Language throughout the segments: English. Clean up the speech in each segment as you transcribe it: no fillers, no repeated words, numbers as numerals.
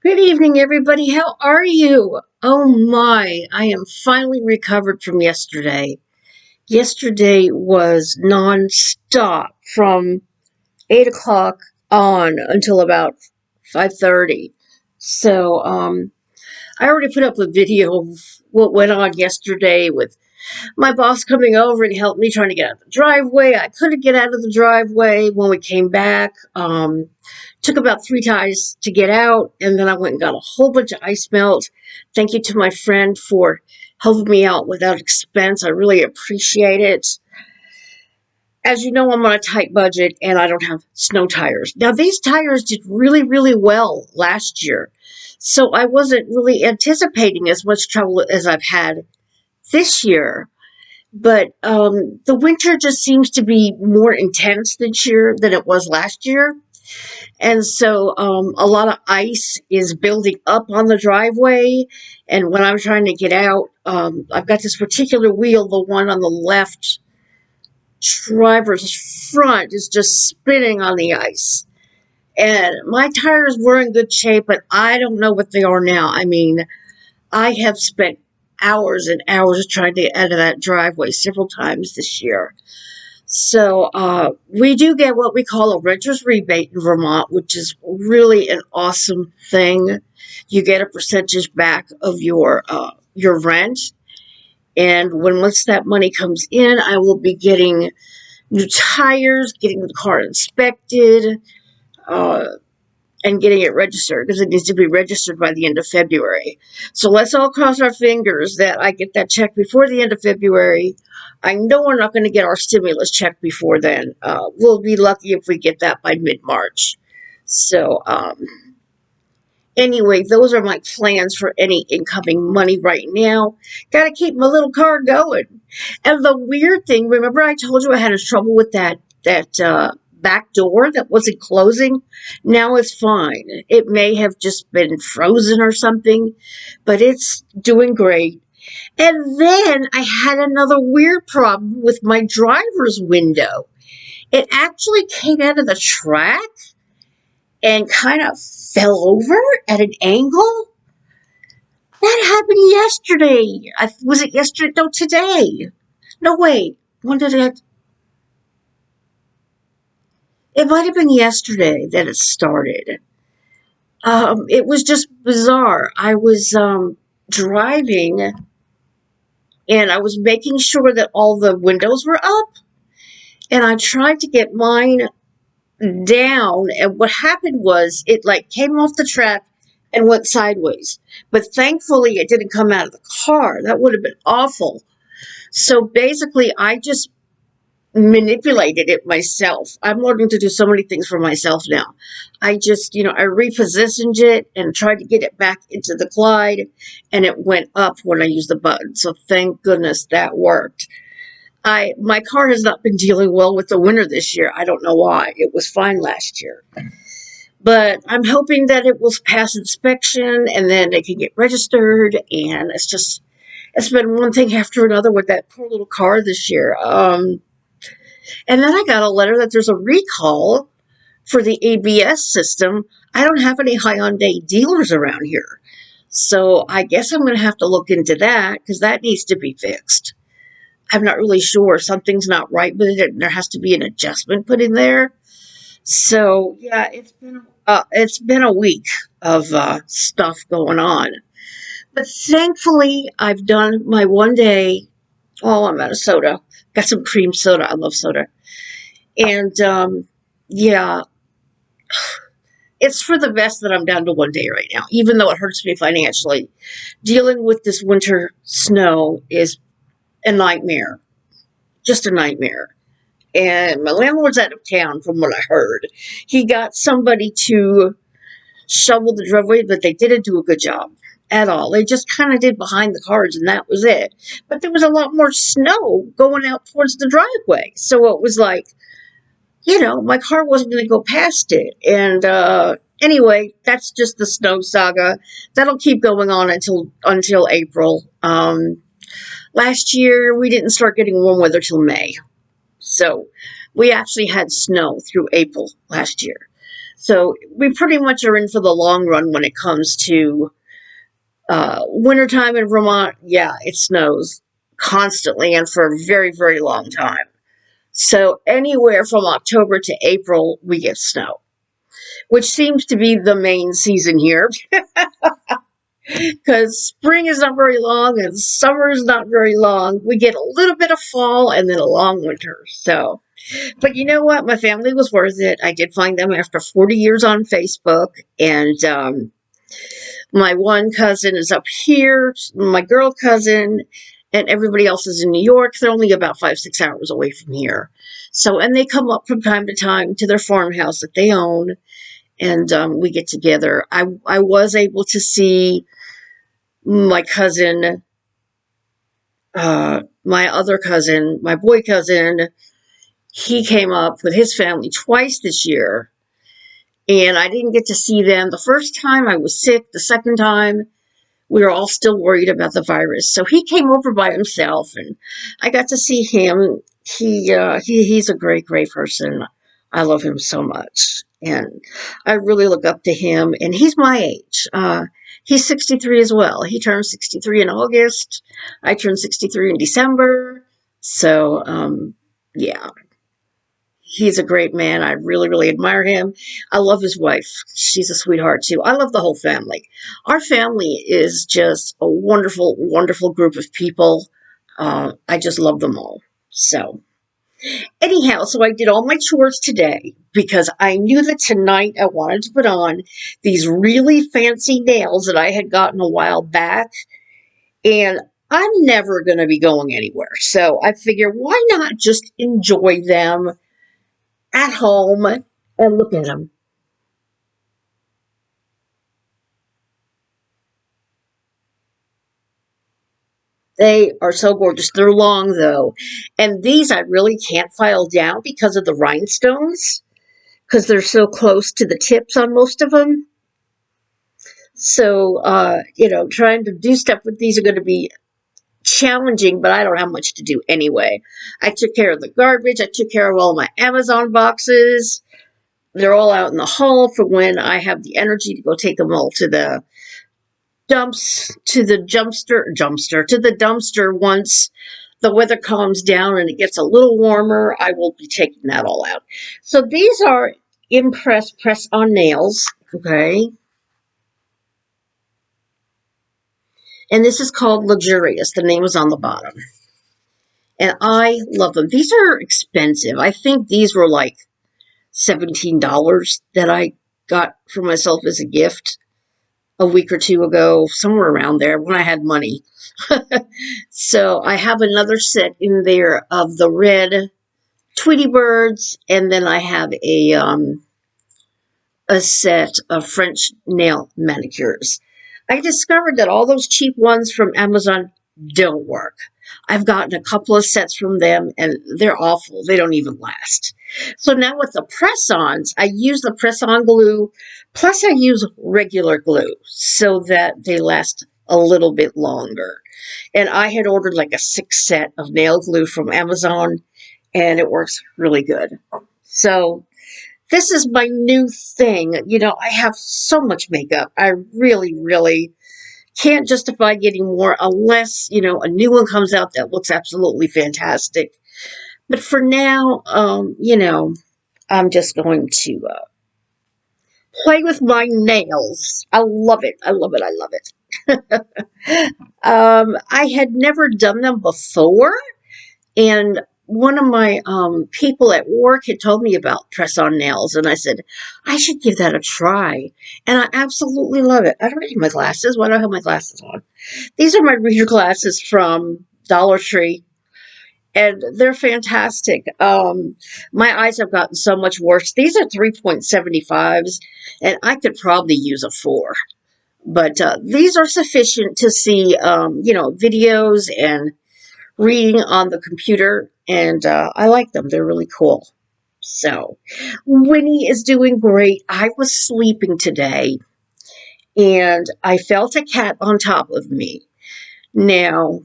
Good evening, everybody. How are you? Oh my, I am finally recovered from yesterday. Yesterday was non-stop from 8 o'clock on until about 5:30. So, I already put up a video of what went on yesterday with my boss coming over and helped me trying to get out of the driveway. I couldn't get out of the driveway when we came back. Took about 3 times to get out, and then I went and got a whole bunch of ice melt. Thank you to my friend for helping me out without expense. I really appreciate it. As you know, I'm on a tight budget and I don't have snow tires. Now, these tires did really, really well last year, so I wasn't really anticipating as much trouble as I've had this year. But the winter just seems to be more intense this year than it was last year. And so a lot of ice is building up on the driveway. And when I'm trying to get out, I've got this particular wheel, the one on the left driver's front, is just spinning on the ice. And my tires were in good shape, but I don't know what they are now. I mean, I have spent hours and hours trying to get out of that driveway several times this year. So we do get what we call a renter's rebate in Vermont, which is really an awesome thing. You get a percentage back of your rent, and once that money comes in, I will be getting new tires, getting the car inspected, uh, and getting it registered because it needs to be registered by the end of February. So let's all cross our fingers that I get that check before the end of February. I know we're not going to get our stimulus check before then. We'll be lucky if we get that by mid-March. So, anyway, those are my plans for any incoming money right now. Got to keep my little car going. And the weird thing, remember I told you I had trouble with that back door that wasn't closing? Now it's fine. It may have just been frozen or something, but it's doing great. And then I had another weird problem with my driver's window. It actually came out of the track and kind of fell over at an angle. That happened yesterday. Was it yesterday? No, today. No, wait. When did it? It might have been yesterday that it started. It was just bizarre. I was driving and I was making sure that all the windows were up, and I tried to get mine down, and what happened was it like came off the track and went sideways. But thankfully it didn't come out of the car. That would have been awful. So basically I just manipulated it myself. I'm learning to do so many things for myself now. I just, I repositioned it and tried to get it back into the glide, and it went up when I used the button. So thank goodness that worked. My car has not been dealing well with the winter this year. I don't know why. It was fine last year. But I'm hoping that it will pass inspection and then it can get registered. And it's been one thing after another with that poor little car this year. And then I got a letter that there's a recall for the ABS system. I don't have any Hyundai dealers around here. So I guess I'm going to have to look into that because that needs to be fixed. I'm not really sure. Something's not right with it, and there has to be an adjustment put in there. So yeah, it's been a week of stuff going on. But thankfully, I've done my one day. Oh, I'm out of soda. Got some cream soda. I love soda. And yeah, it's for the best that I'm down to one day right now, even though it hurts me financially. Dealing with this winter snow is a nightmare, just a nightmare. And my landlord's out of town, from what I heard. He got somebody to shovel the driveway, but they didn't do a good job at all. They just kind of did behind the cars, and that was it. But there was a lot more snow going out towards the driveway. So it was like, my car wasn't going to go past it. And anyway, that's just the snow saga. That'll keep going on until April. Last year, we didn't start getting warm weather till May. So we actually had snow through April last year. So we pretty much are in for the long run when it comes to wintertime in Vermont. Yeah, it snows constantly and for a very, very long time. So anywhere from October to April, we get snow, which seems to be the main season here because spring is not very long and summer is not very long. We get a little bit of fall and then a long winter. So, but you know what? My family was worth it. I did find them after 40 years on Facebook, and my one cousin is up here, my girl cousin, and everybody else is in New York. They're only about 5, 6 hours away from here. So, and they come up from time to time to their farmhouse that they own, and we get together. I was able to see my cousin, my other cousin, my boy cousin. He came up with his family twice this year, and I didn't get to see them. The first time I was sick, the second time we were all still worried about the virus. So he came over by himself, and I got to see him. He's a great, great person. I love him so much, and I really look up to him. And he's my age. He's 63 as well. He turned 63 in August. I turned 63 in December. So, yeah, he's a great man. I really, really admire him. I love his wife. She's a sweetheart too. I love the whole family. Our family is just a wonderful, wonderful group of people. I just love them all. So, anyhow, so I did all my chores today because I knew that tonight I wanted to put on these really fancy nails that I had gotten a while back. And I'm never going to be going anywhere. So I figured, why not just enjoy them at home and look at them? They are so gorgeous. They're long though. And these I really can't file down because of the rhinestones, because they're so close to the tips on most of them. So, trying to do stuff with these are going to be challenging, but I don't have much to do anyway. I took care of the garbage. I took care of all my Amazon boxes. They're all out in the hall for when I have the energy to go take them all to the to the dumpster once the weather calms down and it gets a little warmer. I will be taking that all out. So these are Impress press on nails, okay? And this is called Luxurious. The name is on the bottom. And I love them. These are expensive. I think these were like $17 that I got for myself as a gift a week or two ago, somewhere around there when I had money. So I have another set in there of the red Tweety Birds, and then I have a set of French nail manicures. I discovered that all those cheap ones from Amazon don't work. I've gotten a couple of sets from them and they're awful. They don't even last. So now with the press-ons, I use the press-on glue, plus I use regular glue so that they last a little bit longer. And I had ordered like a 6 set of nail glue from Amazon, and it works really good. So this is my new thing. I have so much makeup. I really, really can't justify getting more unless, a new one comes out that looks absolutely fantastic. But for now, I'm just going to play with my nails. I love it. I love it. I love it. I had never done them before, and one of my people at work had told me about press-on nails, and I said, I should give that a try. And I absolutely love it. I don't need my glasses. Why do I have my glasses on? These are my reader glasses from Dollar Tree, and they're fantastic. My eyes have gotten so much worse. These are 3.75s, and I could probably use a 4. But these are sufficient to see, videos and reading on the computer, and I like them. They're really cool. So, Winnie is doing great. I was sleeping today, and I felt a cat on top of me. Now,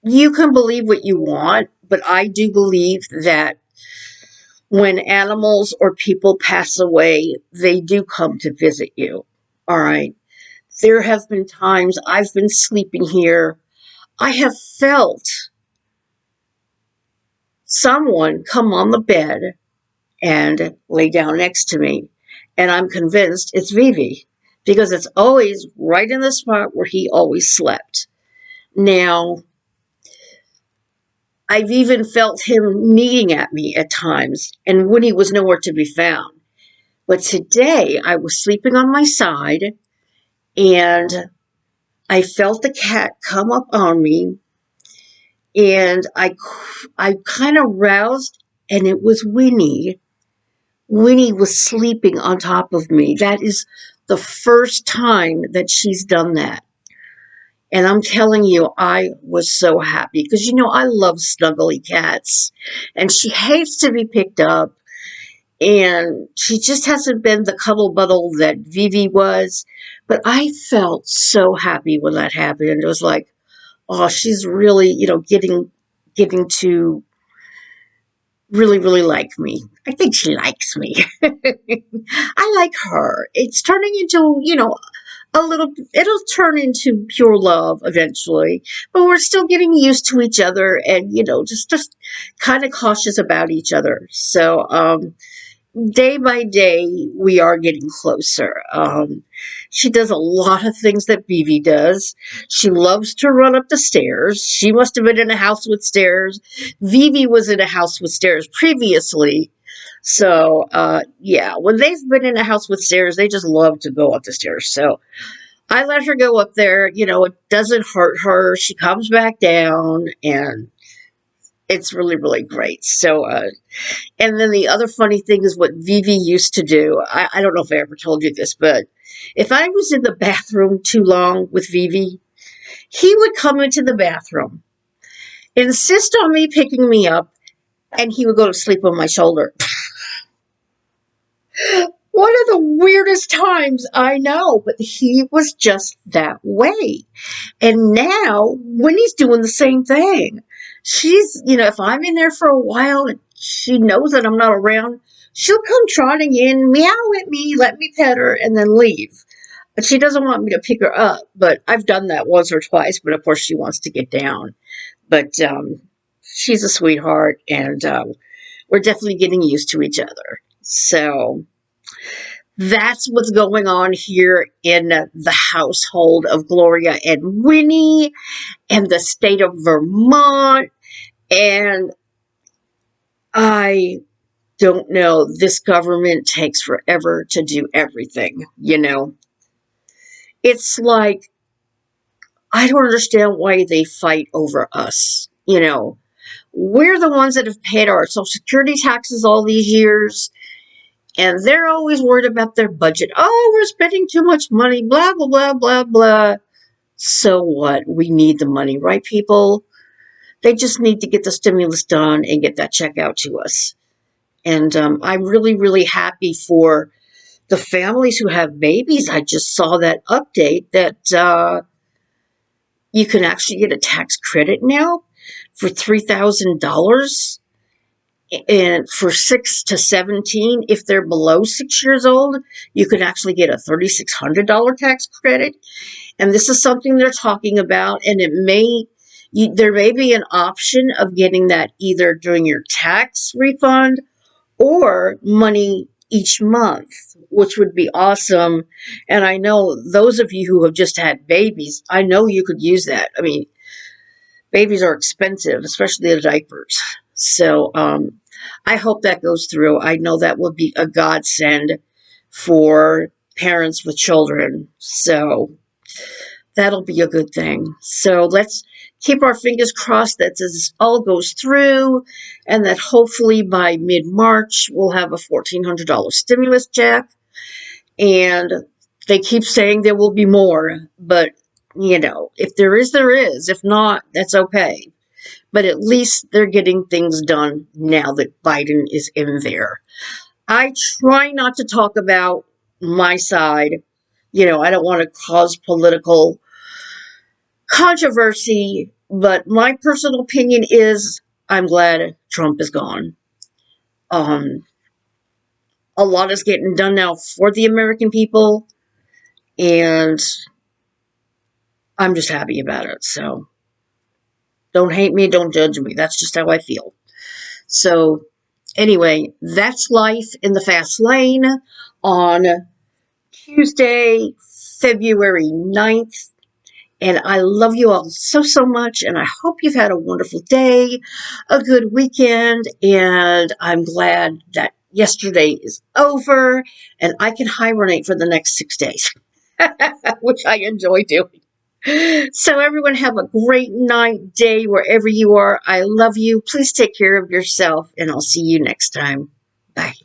you can believe what you want, but I do believe that when animals or people pass away, they do come to visit you. All right. There have been times I've been sleeping here. I have felt someone come on the bed and lay down next to me. And I'm convinced it's Vivi because it's always right in the spot where he always slept. Now, I've even felt him kneading at me at times, and Winnie was nowhere to be found. But today, I was sleeping on my side, and I felt the cat come up on me, and I kind of roused, and it was Winnie. Winnie was sleeping on top of me. That is the first time that she's done that. And I'm telling you, I was so happy because, I love snuggly cats. And she hates to be picked up. And she just hasn't been the cuddle buddle that Vivi was. But I felt so happy when that happened. It was like, oh, she's really, getting to really, really like me. I think she likes me. I like her. It's turning into, it'll turn into pure love eventually, but we're still getting used to each other and, just kind of cautious about each other. So, day by day, we are getting closer. She does a lot of things that Vivi does. She loves to run up the stairs. She must have been in a house with stairs. Vivi was in a house with stairs previously. So, yeah, when they've been in a house with stairs, they just love to go up the stairs. So I let her go up there. It doesn't hurt her. She comes back down, and it's really, really great. So, and then the other funny thing is what Vivi used to do. I don't know if I ever told you this, but if I was in the bathroom too long with Vivi, he would come into the bathroom, insist on me picking me up, and he would go to sleep on my shoulder. One of the weirdest times, I know, but he was just that way. And now Winnie's doing the same thing. She's, if I'm in there for a while and she knows that I'm not around, she'll come trotting in, meow at me, let me pet her, and then leave. But she doesn't want me to pick her up. But I've done that once or twice, but of course she wants to get down. But she's a sweetheart, and we're definitely getting used to each other. So that's what's going on here in the household of Gloria and Winnie and the state of Vermont. And I don't know, this government takes forever to do everything, It's like, I don't understand why they fight over us, We're the ones that have paid our Social Security taxes all these years. And they're always worried about their budget. Oh, we're spending too much money, blah, blah, blah, blah, blah. So what? We need the money, right, people? They just need to get the stimulus done and get that check out to us. And I'm really, really happy for the families who have babies. I just saw that update that you can actually get a tax credit now for $3,000. And for 6 to 17, if they're below 6 years old, you can actually get a $3,600 tax credit. And this is something they're talking about, and there may be an option of getting that either during your tax refund or money each month, which would be awesome. And I know those of you who have just had babies, I know you could use that. I mean, babies are expensive, especially the diapers. So I hope that goes through. I know that will be a godsend for parents with children. So that'll be a good thing. So let's keep our fingers crossed that this all goes through and that hopefully by mid-March we'll have a $1,400 stimulus check. And they keep saying there will be more, but if there is, there is. If not, that's okay. But at least they're getting things done now that Biden is in there. I try not to talk about my side. I don't want to cause political controversy, but my personal opinion is I'm glad Trump is gone. Um, a lot is getting done now for the American people, and I'm just happy about it. So don't hate me, don't judge me. That's just how I feel. So anyway, that's life in the fast lane on Tuesday, February 9th. And I love you all so, so much. And I hope you've had a wonderful day, a good weekend. And I'm glad that yesterday is over and I can hibernate for the next 6 days, which I enjoy doing. So, everyone, have a great night, day, wherever you are. I love you. Please take care of yourself, and I'll see you next time. Bye.